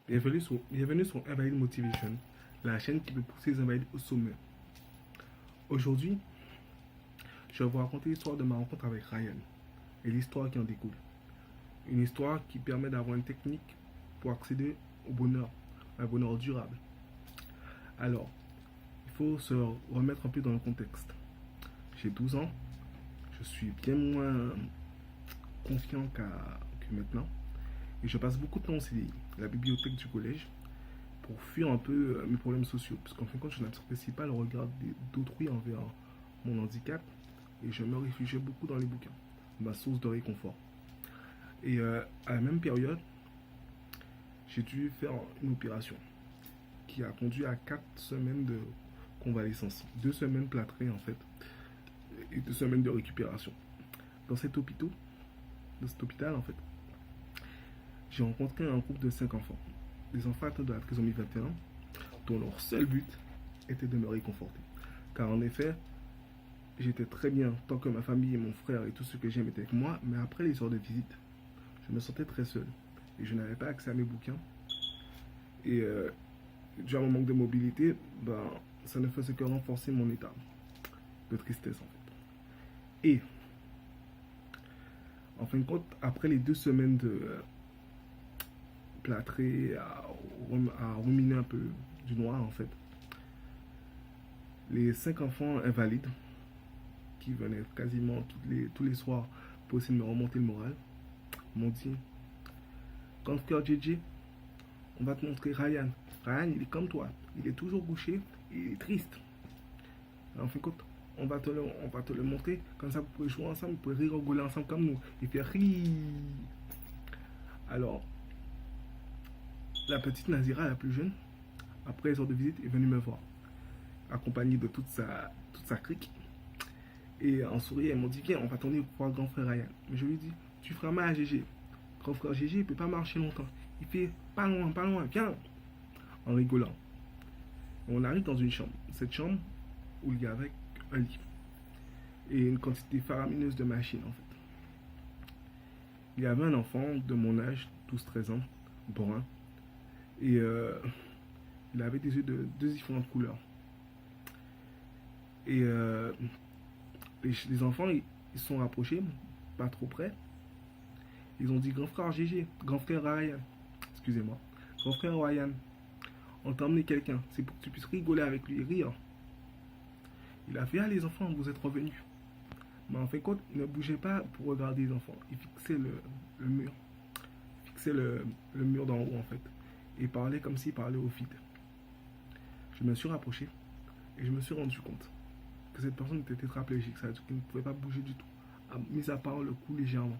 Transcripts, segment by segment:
Bienvenue sur Invalid Motivation, la chaîne qui peut pousser les invalides au sommet. Aujourd'hui, je vais vous raconter l'histoire de ma rencontre avec Ryan et l'histoire qui en découle. Une histoire qui permet d'avoir une technique pour accéder au bonheur, un bonheur durable. Alors, il faut se remettre un peu dans le contexte. J'ai 12 ans, je suis bien moins confiant que maintenant. Et je passe beaucoup de temps au CDI, la bibliothèque du collège, pour fuir un peu mes problèmes sociaux. Parce qu'en fin de compte, je n'apprécie pas le regard d'autrui envers mon handicap. Et je me réfugiais beaucoup dans les bouquins, ma source de réconfort. Et à la même période, j'ai dû faire une opération qui a conduit à 4 semaines de convalescence. 2 semaines plâtrées en fait, et 2 semaines de récupération. Dans cet hôpital en fait, j'ai rencontré un groupe de 5 enfants. Des enfants atteints de la trisomie 21, dont leur seul but était de me réconforter. Car en effet, j'étais très bien tant que ma famille et mon frère et tout ce que j'aime étaient avec moi, mais après les heures de visite, je me sentais très seul. Et je n'avais pas accès à mes bouquins. Et dû à mon manque de mobilité, ça ne faisait que renforcer mon état de tristesse en fait. Et en fin de compte, après les 2 semaines de plâtré, à ruminer un peu du noir en fait, les 5 enfants invalides qui venaient quasiment tous les soirs pour essayer de me remonter le moral m'ont dit: grand frère JJ, on va te montrer Ryan. Ryan, il est comme toi, il est toujours bouché et il est triste. En fin de compte, on va te le montrer, comme ça vous pouvez jouer ensemble, vous pouvez rigoler ensemble comme nous et faire rire. Alors, la petite Nazira, la plus jeune, après les heures de visite, est venue me voir, accompagnée de toute sa clique. Et en souriant, elle m'a dit: viens, on va tourner pour voir grand frère Ryan. Mais je lui ai dit: tu feras mal à GG. Grand frère GG, il ne peut pas marcher longtemps. Il fait pas loin, viens. En rigolant. Et on arrive dans une chambre. Cette chambre où il y avait un lit. Et une quantité faramineuse de machines en fait. Il y avait un enfant de mon âge, 12-13 ans, brun. Et il avait des yeux de 2 différentes couleurs. Et les enfants, ils se sont rapprochés, pas trop près. Ils ont dit: grand frère GG, grand frère Ryan, excusez-moi, grand frère Ryan, on t'a emmené quelqu'un, c'est pour que tu puisses rigoler avec lui et rire. Il a fait: ah les enfants, vous êtes revenus. Mais en fin de compte, il ne bougeait pas pour regarder les enfants. Il fixait le mur. Il fixait le mur d'en haut en fait. Et parlait comme s'il parlait au vide. Je me suis rapproché et je me suis rendu compte que cette personne était tétraplégique, ça veut dire qu'il ne pouvait pas bouger du tout, mis à part le cou légèrement.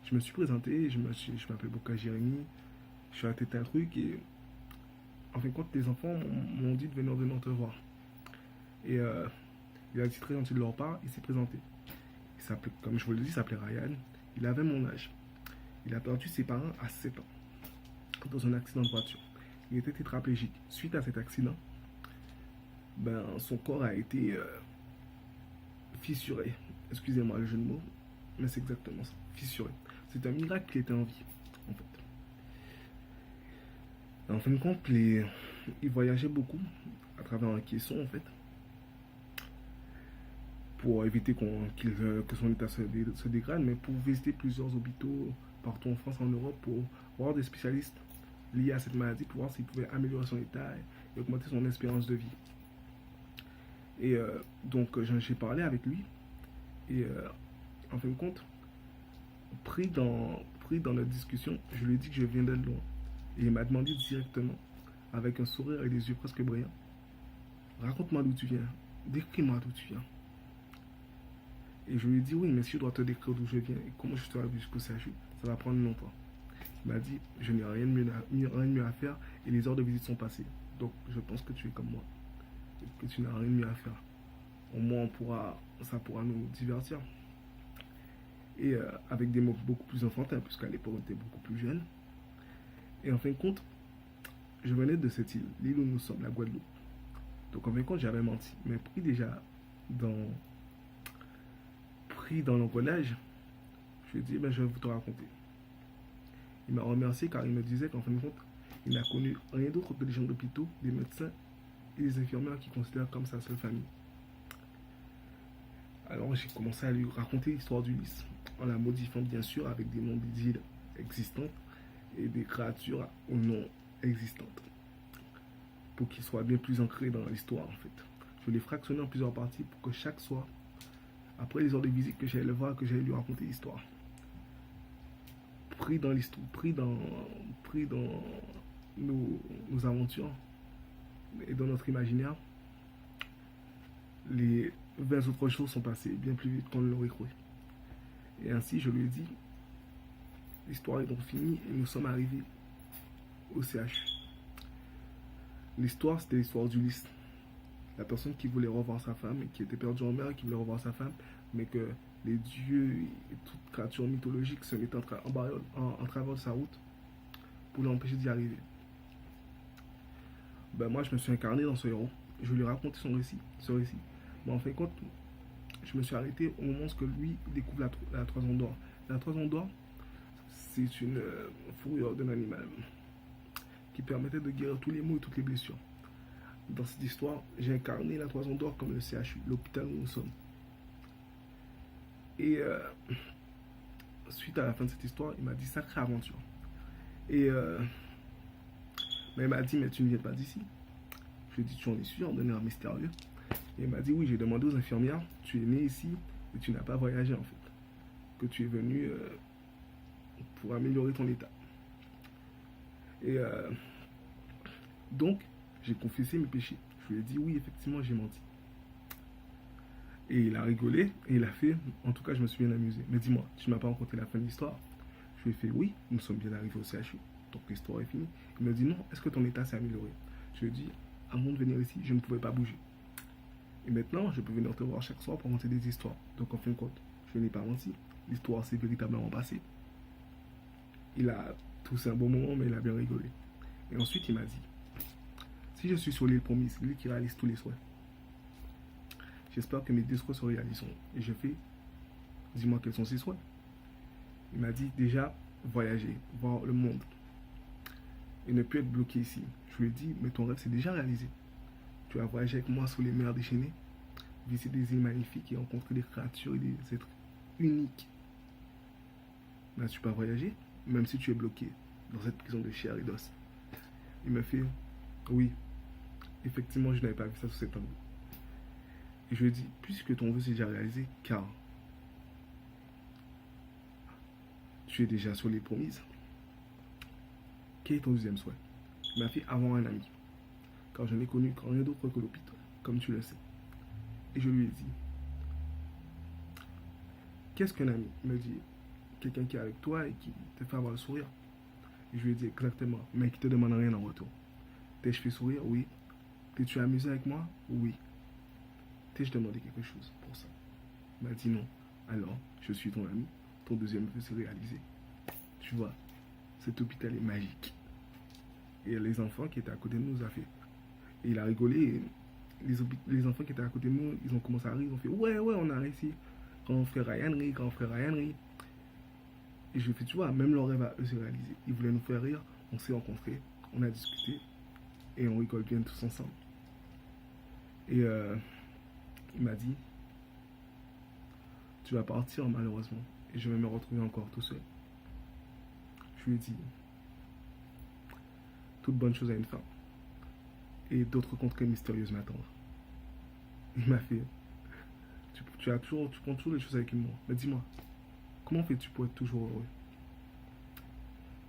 Je me suis présenté, je m'appelle Boka Jérémy, je suis à tête un truc et en fin de compte, les enfants m'ont dit de venir te voir. Et il a été très gentil de leur part, il s'est présenté. Il s'appelait, comme je vous l'ai dit, il s'appelait Ryan, il avait mon âge. Il a perdu ses parents à 7 ans dans un accident de voiture. Il était tétraplégique. Suite à cet accident, son corps a été fissuré. Excusez-moi le jeu de mots, mais c'est exactement ça, fissuré. C'est un miracle qu'il était en vie, en fait. En fin de compte, il voyageait beaucoup à travers un caisson, en fait, pour éviter que son état se dégrade, mais pour visiter plusieurs hôpitaux partout en France, en Europe, pour voir des spécialistes liés à cette maladie, pour voir s'ils pouvaient améliorer son état et augmenter son espérance de vie. Et donc, j'ai parlé avec lui, et en fin de compte, pris dans notre discussion, je lui ai dit que je viens d'être loin. Et il m'a demandé directement, avec un sourire et des yeux presque brillants: raconte-moi d'où tu viens, décris-moi d'où tu viens. Et je lui ai dit: oui, mais si je dois te décrire d'où je viens et comment je suis arrivé jusqu'au CHU, ça va prendre longtemps. Il m'a dit: je n'ai rien de mieux à faire et les heures de visite sont passées. Donc je pense que tu es comme moi, que tu n'as rien de mieux à faire. Au moins ça pourra nous divertir. Et avec des mots beaucoup plus enfantins, puisqu'à l'époque on était beaucoup plus jeunes. Et en fin de compte, je venais de cette île, l'île où nous sommes, la Guadeloupe. Donc en fin de compte, j'avais menti. Mais pris dans l'engrenage, je lui ai dit: je vais vous te raconter. Il m'a remercié car il me disait qu'en fin de compte, Il n'a connu rien d'autre que des gens d'hôpitaux, des médecins et des infirmières qui considèrent comme sa seule famille. Alors j'ai commencé à lui raconter l'histoire d'Ulysse, en la modifiant bien sûr avec des mondes d'îles existantes et des créatures aux noms existantes, pour qu'il soit bien plus ancré dans l'histoire en fait. Je l'ai fractionné en plusieurs parties pour que chaque soir, après les heures de visite, que j'allais le voir, que j'allais lui raconter l'histoire. Pris dans l'histoire, pris dans nos aventures et dans notre imaginaire, les 20 autres jours sont passés bien plus vite qu'on ne l'aurait cru. Et ainsi, je lui ai dit, l'histoire est donc finie et nous sommes arrivés au CHU. L'histoire, c'était l'histoire d'Ulysse. La personne qui voulait revoir sa femme, qui était perdue en mer, qui voulait revoir sa femme, mais que les dieux et toute créature mythologique se mettaient en travers de sa route pour l'empêcher d'y arriver. Ben moi, je me suis incarné dans ce héros. Je lui ai raconté ce récit. Mais en fin de compte, je me suis arrêté au moment où lui découvre la toison d'or. La toison d'or, c'est une fourrure d'un animal qui permettait de guérir tous les maux et toutes les blessures. Dans cette histoire, j'ai incarné la toison d'or comme le CHU, l'hôpital où nous sommes. Et suite à la fin de cette histoire, il m'a dit sacrée aventure. Et mais il m'a dit, mais tu ne viens pas d'ici. Je lui ai dit, tu en es sûr, d'un air mystérieux. Et il m'a dit, oui, j'ai demandé aux infirmières, tu es né ici et tu n'as pas voyagé en fait. Que tu es venu pour améliorer ton état. Et donc, j'ai confessé mes péchés. Je lui ai dit, oui, effectivement, j'ai menti. Et il a rigolé et il a fait, en tout cas, je me suis bien amusé. Mais dis-moi, tu ne m'as pas raconté la fin de l'histoire? Je lui ai fait, oui, nous sommes bien arrivés au CHU. Donc l'histoire est finie. Il m'a dit, non, est-ce que ton état s'est amélioré? Je lui ai dit, avant de venir ici, je ne pouvais pas bouger. Et maintenant, je peux venir te voir chaque soir pour raconter des histoires. Donc en fin de compte, je n'ai pas menti. L'histoire s'est véritablement passée. Il a toussé un bon moment, mais il a bien rigolé. Et ensuite, il m'a dit, si je suis sur l'île promise, l'île qui réalise tous les souhaits, j'espère que mes 2 souhaits se réaliseront. Et je fais, dis-moi quels sont ces souhaits. Il m'a dit, déjà, voyager, voir le monde. Et ne plus être bloqué ici. Je lui ai dit, mais ton rêve s'est déjà réalisé. Tu vas voyager avec moi sur les mers déchaînées, visiter des îles magnifiques et rencontrer des créatures et des êtres uniques. N'as-tu pas voyagé, même si tu es bloqué dans cette prison de chair et d'os? Il m'a fait, oui, effectivement, je n'avais pas vu ça sous cet angle. Et je lui ai dit, puisque ton vœu s'est déjà réalisé, car tu es déjà sur les promises, quel est ton deuxième souhait? Il m'a fait, avoir un ami, car je n'ai connu rien d'autre que l'hôpital, comme tu le sais. Et je lui ai dit, qu'est-ce qu'un ami? Il me dit, quelqu'un qui est avec toi et qui te fait avoir le sourire. Et je lui ai dit exactement, mais qui te demande rien en retour. T'es-je fait sourire? Oui. T'es-tu amusé avec moi? Oui. T'ai-je demandé quelque chose pour ça? Il m'a dit non. Alors, je suis ton ami, ton deuxième vœu s'est réalisé. Tu vois, cet hôpital est magique. Et les enfants qui étaient à côté de nous ont fait. Et il a rigolé. Et les enfants qui étaient à côté de nous, ils ont commencé à rire. Ils ont fait ouais, on a réussi. Quand frère Ryan rit. Et je lui ai fait, tu vois, même leur rêve à eux s'est réalisé. Ils voulaient nous faire rire. On s'est rencontrés. On a discuté. Et on rigole bien tous ensemble. Et il m'a dit, tu vas partir malheureusement. Et je vais me retrouver encore tout seul. Je lui ai dit, toute bonne chose a une fin. Et d'autres contrées mystérieuses m'attendent. Il m'a fait, tu prends toujours les choses avec humour. Mais dis-moi, comment fais-tu pour être toujours heureux?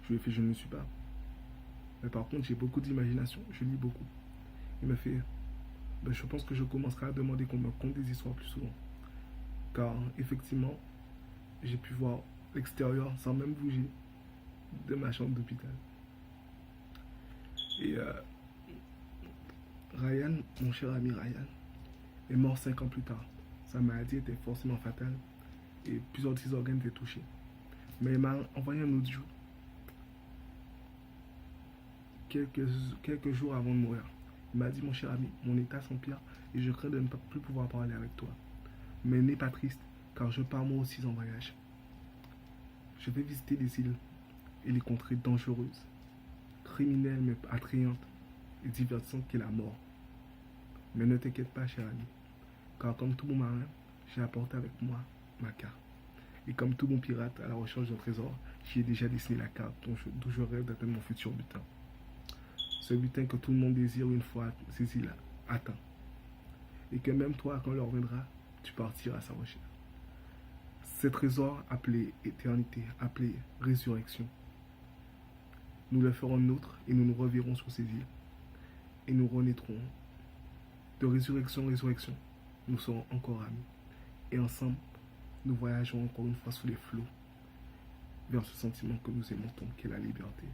Je lui ai fait, je ne le suis pas. Mais par contre, j'ai beaucoup d'imagination. Je lis beaucoup. Il m'a fait, ben, je pense que je commencerai à demander qu'on me conte des histoires plus souvent. Car effectivement, j'ai pu voir l'extérieur sans même bouger de ma chambre d'hôpital. Et Ryan, mon cher ami Ryan, est mort 5 ans plus tard. Sa maladie était forcément fatale et plusieurs de ses organes étaient touchés. Mais il m'a envoyé un audio quelques jours avant de mourir. Il m'a dit, mon cher ami, mon état s'empire et je crains de ne plus pouvoir parler avec toi. Mais n'aie pas triste, car je pars moi aussi en voyage. Je vais visiter des îles et les contrées dangereuses, criminelle mais attrayante et divertissante qu'est la mort. Mais ne t'inquiète pas, cher ami, car comme tout bon marin, j'ai apporté avec moi ma carte. Et comme tout bon pirate à la recherche d'un trésor, j'y ai déjà dessiné la carte d'où je rêve d'atteindre mon futur butin. Ce butin que tout le monde désire une fois saisi là, atteint. Et que même toi, quand l'heure viendra, tu partiras à sa recherche. Ce trésor appelé éternité, appelé résurrection. Nous le ferons nôtre et nous nous reverrons sur ces îles. Et nous renaîtrons de résurrection en résurrection. Nous serons encore amis. Et ensemble, nous voyagerons encore une fois sous les flots vers ce sentiment que nous aimons tant qu'est la liberté.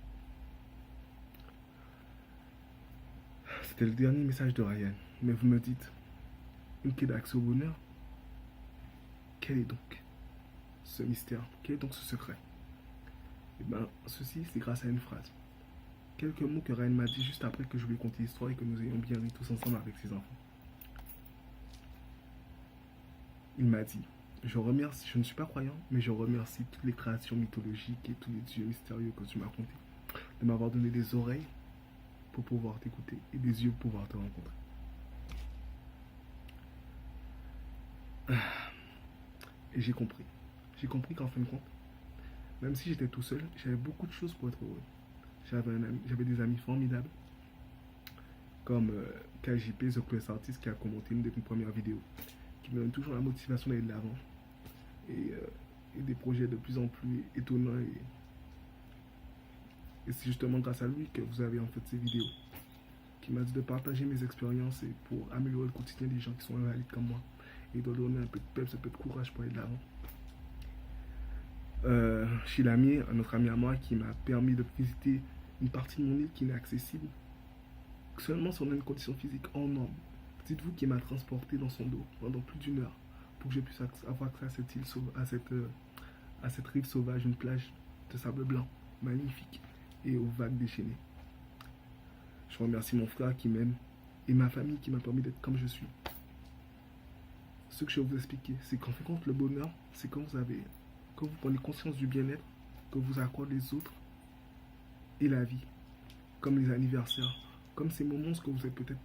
C'était le dernier message de Ryan. Mais vous me dites, une quête d'accès au bonheur? Quel est donc ce mystère? Quel est donc ce secret? Eh bien, ceci, c'est grâce à une phrase. Quelques mots que Ryan m'a dit juste après que je lui ai conté l'histoire et que nous ayons bien ri tous ensemble avec ses enfants. Il m'a dit, je ne suis pas croyant, mais je remercie toutes les créations mythologiques et tous les dieux mystérieux que tu m'as contés de m'avoir donné des oreilles pour pouvoir t'écouter et des yeux pour pouvoir te rencontrer. Et j'ai compris. J'ai compris qu'en fin de compte, même si j'étais tout seul, j'avais beaucoup de choses pour être heureux. J'avais des amis formidables, comme KJP, The Quest Artist, qui a commenté une de mes premières vidéos, qui me donne toujours la motivation d'aller de l'avant. Et des projets de plus en plus étonnants. Et c'est justement grâce à lui que vous avez en fait ces vidéos, qui m'a dit de partager mes expériences et pour améliorer le quotidien des gens qui sont invalides comme moi. Et de donner un peu de peps, un peu de courage pour aller de l'avant. Chilami, un autre ami à moi, qui m'a permis de visiter une partie de mon île qui n'est accessible seulement si on a une condition physique en norme. Dites-vous qu'il m'a transporté dans son dos pendant plus d'une heure pour que je puisse avoir accès à cette île, à cette rive sauvage, une plage de sable blanc magnifique et aux vagues déchaînées. Je remercie mon frère qui m'aime et ma famille qui m'a permis d'être comme je suis. Ce que je vais vous expliquer, c'est qu'en fin de compte, le bonheur, c'est quand vous prenez conscience du bien-être que vous accordez les autres et la vie, comme les anniversaires, comme ces moments que vous êtes peut-être,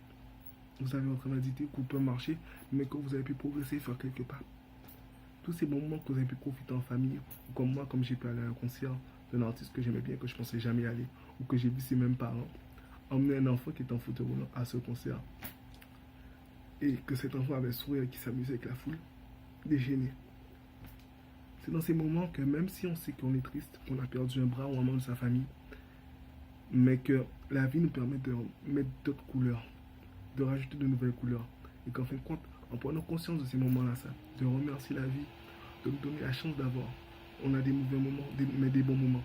vous avez en train d'hésiter, que vous pouvez marcher, mais que vous avez pu progresser et faire quelques pas. Tous ces moments que vous avez pu profiter en famille, ou comme moi, comme j'ai pu aller à un concert d'un artiste que j'aimais bien, que je pensais jamais aller, ou que j'ai vu ses mêmes parents emmener un enfant qui était en fauteuil roulant à ce concert, et que cet enfant avait souri et qui s'amusait avec la foule, déchaînée. C'est dans ces moments que même si on sait qu'on est triste, qu'on a perdu un bras ou un membre de sa famille, mais que la vie nous permet de mettre d'autres couleurs, de rajouter de nouvelles couleurs. Et qu'en fin de compte, en prenant conscience de ces moments-là, de remercier la vie, de nous donner la chance d'avoir. On a des mauvais moments, mais des bons moments.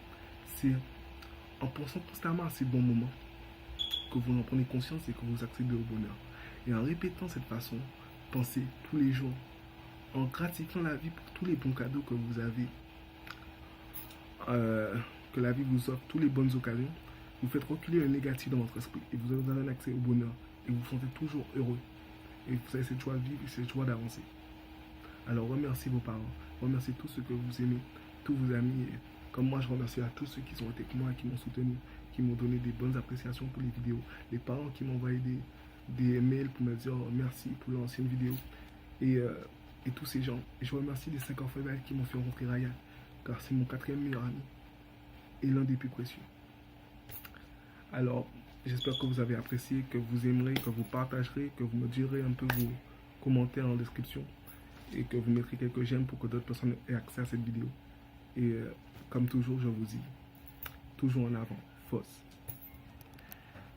C'est en pensant constamment à ces bons moments que vous en prenez conscience et que vous accédez au bonheur. Et en répétant cette façon, pensez tous les jours, en gratifiant la vie pour tous les bons cadeaux que vous avez, que la vie vous offre, toutes les bonnes occasions, vous faites reculer le négatif dans votre esprit et vous avez un accès au bonheur et vous vous sentez toujours heureux. Et vous avez cette joie de vivre et cette joie d'avancer. Alors remerciez vos parents, remerciez tous ceux que vous aimez, tous vos amis. Et comme moi, je remercie à tous ceux qui sont avec moi, qui m'ont soutenu, qui m'ont donné des bonnes appréciations pour les vidéos. Les parents qui m'ont envoyé des mails pour me dire merci pour l'ancienne vidéo. Et tous ces gens. Et je remercie les 5 orphelins qui m'ont fait rencontrer Ryan, car c'est mon 4e meilleur ami et l'un des plus précieux. Alors, j'espère que vous avez apprécié, que vous aimerez, que vous partagerez, que vous me direz un peu vos commentaires en description et que vous mettrez quelques j'aime pour que d'autres personnes aient accès à cette vidéo. Et comme toujours, je vous dis, toujours en avant, force.